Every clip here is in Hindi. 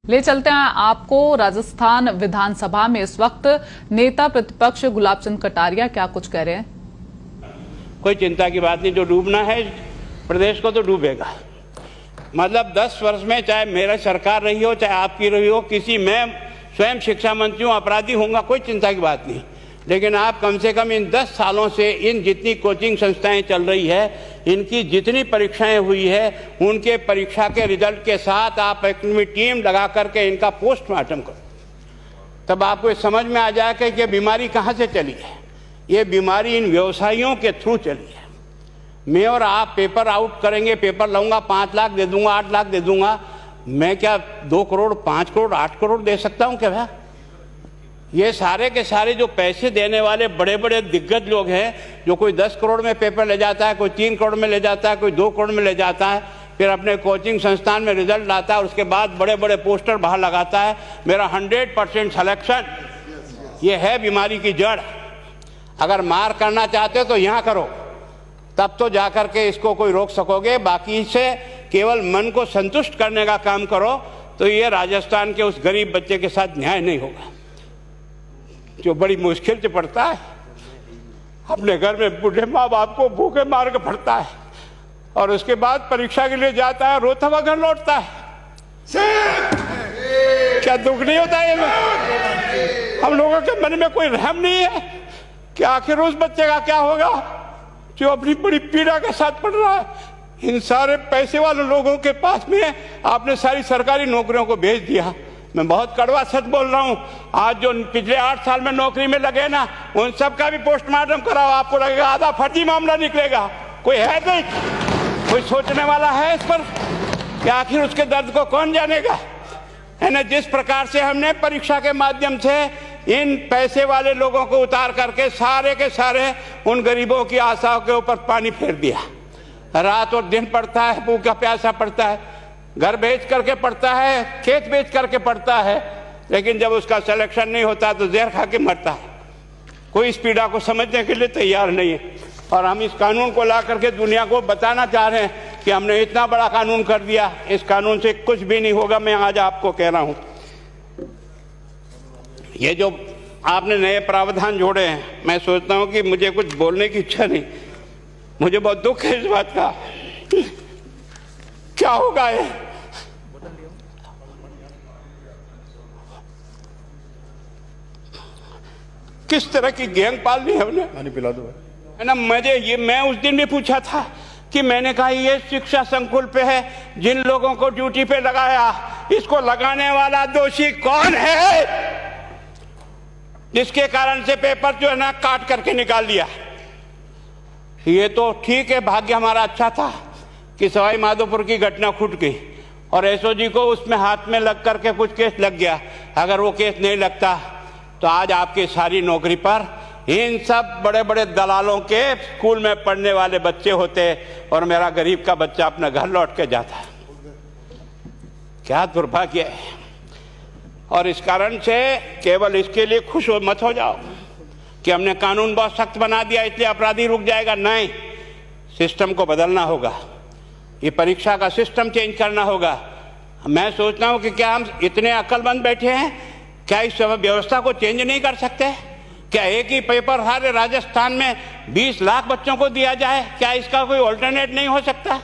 ले चलते हैं आपको राजस्थान विधानसभा में इस वक्त नेता प्रतिपक्ष गुलाब चंद कटारिया क्या कुछ कह रहे हैं। कोई चिंता की बात नहीं, जो डूबना है प्रदेश को तो डूबेगा। मतलब 10 वर्ष में चाहे मेरा सरकार रही हो चाहे आपकी रही हो, किसी मैं स्वयं शिक्षा मंत्री हूँ, अपराधी होऊंगा, कोई चिंता की बात नहीं। लेकिन आप कम से कम इन 10 सालों से इन जितनी कोचिंग संस्थाएं चल रही है, इनकी जितनी परीक्षाएं हुई है, उनके परीक्षा के रिजल्ट के साथ आप एक टीम लगा करके इनका पोस्टमार्टम करो, तब आपको समझ में आ जाएगा कि ये बीमारी कहाँ से चली है। ये बीमारी इन व्यवसायियों के थ्रू चली है। मैं और आप पेपर आउट करेंगे, पेपर लाऊंगा, 5 लाख दे दूंगा, 8 लाख दे दूंगा, मैं क्या 2 करोड़ 5 करोड़ 8 करोड़ दे सकता हूँ क्या भैया? ये सारे के सारे जो पैसे देने वाले बड़े बड़े दिग्गज लोग हैं, जो कोई 10 करोड़ में पेपर ले जाता है, कोई 3 करोड़ में ले जाता है, कोई 2 करोड़ में ले जाता है, फिर अपने कोचिंग संस्थान में रिजल्ट लाता है, उसके बाद बड़े बड़े पोस्टर बाहर लगाता है, मेरा 100% सिलेक्शन। ये है बीमारी की जड़। अगर मार करना चाहते हो तो यहाँ करो, तब तो जाकर के इसको कोई रोक सकोगे। बाकी से केवल मन को संतुष्ट करने का काम करो तो ये राजस्थान के उस गरीब बच्चे के साथ न्याय नहीं होगा, जो बड़ी मुश्किल से पढ़ता है, अपने घर में बूढ़े माँ बाप को भूखे मार के पढ़ता है और उसके बाद परीक्षा के लिए जाता है, रोता हुआ घर लौटता है। क्या दुख नहीं होता है? हम लोगों के मन में कोई रहम नहीं है कि आखिर उस बच्चे का क्या होगा जो अपनी बड़ी पीड़ा के साथ पढ़ रहा है। इन सारे पैसे वाले लोगों के पास में आपने सारी सरकारी नौकरियों को भेज दिया। मैं बहुत कड़वा सच बोल रहा हूं। आज जो पिछले 8 साल में नौकरी में लगे ना, उन सब का भी पोस्टमार्टम कराओ, आपको लगेगा आधा फर्जी मामला निकलेगा। कोई है नहीं, कोई सोचने वाला है इस पर कि आखिर उसके दर्द को कौन जानेगा, है ना। जिस प्रकार से हमने परीक्षा के माध्यम से इन पैसे वाले लोगों को उतार करके सारे के सारे उन गरीबों की आशाओं के ऊपर पानी फेर दिया। रात और दिन पड़ता है, भूखा प्यासा पड़ता है, घर बेच करके पढ़ता है, खेत बेच करके पढ़ता है, लेकिन जब उसका सिलेक्शन नहीं होता तो जहर खा के मरता है। कोई इस पीड़ा को समझने के लिए तैयार नहीं है। और हम इस कानून को ला करके दुनिया को बताना चाह रहे हैं कि हमने इतना बड़ा कानून कर दिया, इस कानून से कुछ भी नहीं होगा। मैं आज आपको कह रहा हूं, ये जो आपने नए प्रावधान जोड़े हैं, मैं सोचता हूं कि मुझे कुछ बोलने की इच्छा नहीं, मुझे बहुत दुख है इस बात का। क्या होगा ये? किस तरह की गैंग पालनी है हमने? पानी पिला दो, है ना। मैं उस दिन भी पूछा था कि मैंने कहा ये शिक्षा संकुल पे है, जिन लोगों को ड्यूटी पे लगाया, इसको लगाने वाला दोषी कौन है, जिसके कारण से पेपर जो है ना काट करके निकाल दिया। ये तो ठीक है, भाग्य हमारा अच्छा था कि सवाई माधोपुर की घटना फूट गई और एसओजी को उसमें हाथ में लग करके कुछ केस लग गया। अगर वो केस नहीं लगता तो आज आपकी सारी नौकरी पर इन सब बड़े बड़े दलालों के स्कूल में पढ़ने वाले बच्चे होते और मेरा गरीब का बच्चा अपना घर लौट के जाता। क्या दुर्भाग्य है। और इस कारण से केवल इसके लिए खुश मत हो जाओ कि हमने कानून बहुत सख्त बना दिया इसलिए अपराधी रुक जाएगा। नहीं, सिस्टम को बदलना होगा, ये परीक्षा का सिस्टम चेंज करना होगा। मैं सोचता हूं कि क्या हम इतने अक्लमंद बैठे हैं, क्या इस व्यवस्था को चेंज नहीं कर सकते? क्या एक ही पेपर हर राजस्थान में 20 लाख बच्चों को दिया जाए? क्या इसका कोई ऑल्टरनेट नहीं हो सकता?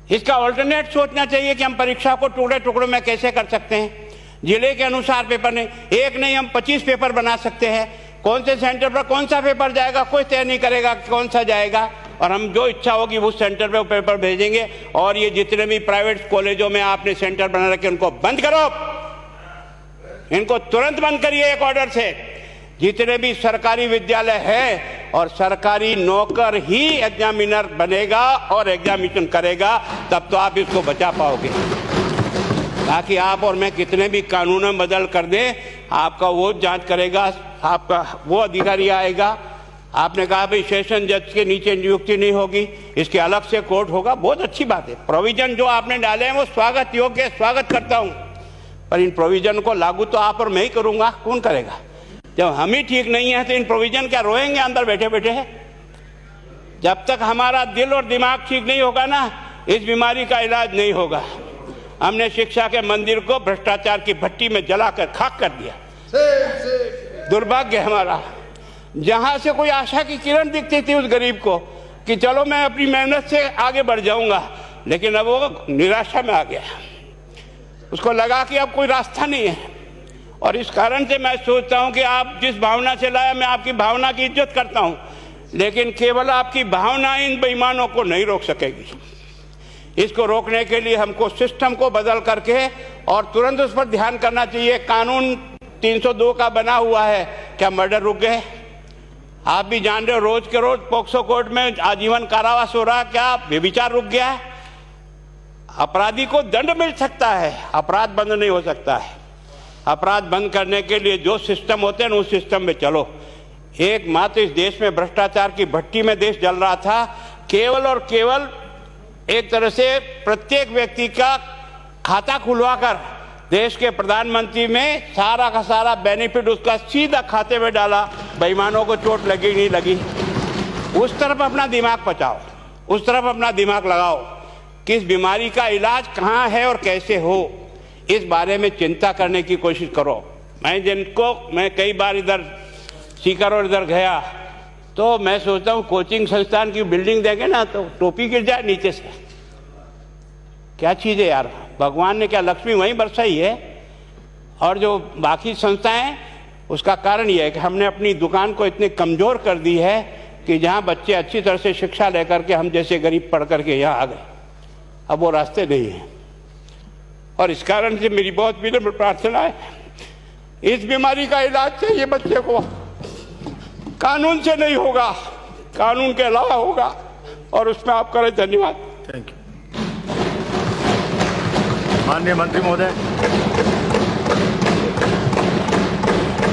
इसका ऑल्टरनेट सोचना चाहिए कि हम परीक्षा को टुकड़े टुकड़ों में कैसे कर सकते हैं। जिले के अनुसार पेपर नहीं, एक नहीं हम 25 पेपर बना सकते हैं। कौन से सेंटर पर कौन सा पेपर जाएगा कोई तय नहीं करेगा कौन सा जाएगा, और हम जो इच्छा होगी उस सेंटर पे वो पेपर भेजेंगे। और ये जितने भी प्राइवेट कॉलेजों में आपने सेंटर बना रखे उनको बंद करो, इनको तुरंत बंद करिए एक ऑर्डर से। जितने भी सरकारी विद्यालय है और सरकारी नौकर ही एग्जामिनर बनेगा और एग्जामिनेशन करेगा, तब तो आप इसको बचा पाओगे। ताकि आप और मैं कितने भी कानून बदल कर दें, आपका वो जांच करेगा, आपका वो अधिकारी आएगा। आपने कहा भाई सेशन जज के नीचे नियुक्ति नहीं होगी, इसके अलग से कोर्ट होगा, बहुत अच्छी बात है। प्रोविजन जो आपने डाले हैं वो स्वागत योग्य है, स्वागत करता हूं, पर इन प्रोविजन को लागू तो आप और मैं ही करूंगा, कौन करेगा? जब हम ही ठीक नहीं है तो इन प्रोविजन क्या रोएंगे अंदर बैठे बैठे है? जब तक हमारा दिल और दिमाग ठीक नहीं होगा ना, इस बीमारी का इलाज नहीं होगा। हमने शिक्षा के मंदिर को भ्रष्टाचार की भट्टी में जलाकर खाक कर दिया। दुर्भाग्य हमारा, जहां से कोई आशा की किरण दिखती थी उस गरीब को कि चलो मैं अपनी मेहनत से आगे बढ़ जाऊंगा, लेकिन अब वो निराशा में आ गया। उसको लगा कि अब कोई रास्ता नहीं है। और इस कारण से मैं सोचता हूं कि आप जिस भावना से लाया, मैं आपकी भावना की इज्जत करता हूं, लेकिन केवल आपकी भावना इन बेईमानों को नहीं रोक सकेगी। इसको रोकने के लिए हमको सिस्टम को बदल करके और तुरंत उस पर ध्यान करना चाहिए। कानून 302 का बना हुआ है, क्या मर्डर रुक गए? आप भी जान रहे हो, रोज के रोज पोक्सो कोर्ट में आजीवन कारावास हो रहा, क्या व्यभिचार रुक गया है? अपराधी को दंड मिल सकता है, अपराध बंद नहीं हो सकता है। अपराध बंद करने के लिए जो सिस्टम होते हैं उस सिस्टम में चलो। एकमात्र इस देश में भ्रष्टाचार की भट्टी में देश जल रहा था। केवल और केवल एक तरह से प्रत्येक व्यक्ति का खाता खुलवाकर देश के प्रधानमंत्री में सारा का सारा बेनिफिट उसका सीधा खाते में डाला। बेईमानों को चोट लगी नहीं लगी, उस तरफ अपना दिमाग बचाओ, उस तरफ अपना दिमाग लगाओ। किस बीमारी का इलाज कहाँ है और कैसे हो, इस बारे में चिंता करने की कोशिश करो। मैं कई बार इधर सीकर और इधर गया तो मैं सोचता हूँ कोचिंग संस्थान की बिल्डिंग देंगे ना तो टोपी गिर जाए नीचे से। क्या चीज़ है यार, भगवान ने क्या लक्ष्मी वहीं बरसाई है। और जो बाकी संस्थाएं, उसका कारण यह है कि हमने अपनी दुकान को इतनी कमज़ोर कर दी है कि जहाँ बच्चे अच्छी तरह से शिक्षा लेकर के हम जैसे गरीब पढ़ करके यहाँ आ गए, अब वो रास्ते नहीं हैं। और इस कारण से मेरी बहुत विनम्र प्रार्थना है, इस बीमारी का इलाज चाहिए बच्चे को, कानून से नहीं होगा, कानून के अलावा होगा। और उसमें आप करें। धन्यवाद। Thank you. माननीय मंत्री महोदय।